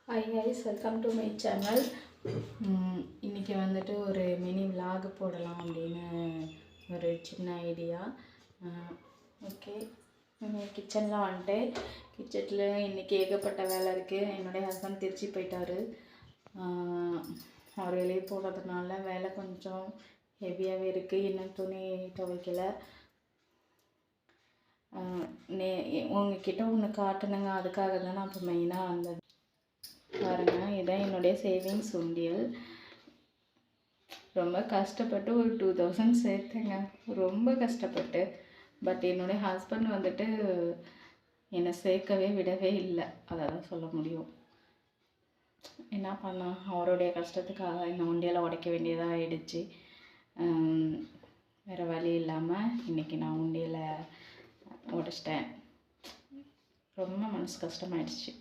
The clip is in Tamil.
Hi guys, welcome to my channel. இன்றைக்கி வந்துட்டு ஒரு மினி விலாக் போடலாம் அப்படின்னு ஒரு சின்ன ஐடியா. ஓகே, கிச்சனில் வந்துட்டு கிச்சனில் இன்றைக்கி ஏகப்பட்ட வேலை இருக்குது. என்னுடைய ஹஸ்பண்ட் திருச்சி போயிட்டார். அவர் வெளியே போகிறதுனால வேலை கொஞ்சம் ஹெவியாகவே இருக்குது. இன்னும் துணி துவைக்கலை. உங்ககிட்ட ஒன்று காட்டணுங்க, அதுக்காக தான் நான் இப்போ மெயினாக வந்தது. பாருங்கள், இதான் என்னுடைய சேவிங்ஸ் உண்டியல். ரொம்ப கஷ்டப்பட்டு ஒரு 2000 சேர்த்தேங்க, ரொம்ப கஷ்டப்பட்டு. பட் என்னுடைய ஹஸ்பண்ட் வந்துட்டு என்னை சேர்க்கவே விடவே இல்லை, அதை தான் சொல்ல முடியும். என்ன பண்ண, அவருடைய கஷ்டத்துக்காக இந்த உண்டியலை உடைக்க வேண்டியதாக ஆயிடுச்சு. வேறு வழி இல்லாமல் இன்றைக்கி நான் உண்டியலை உடைச்சிட்டேன். ரொம்ப மனசு கஷ்டமாயிடுச்சு.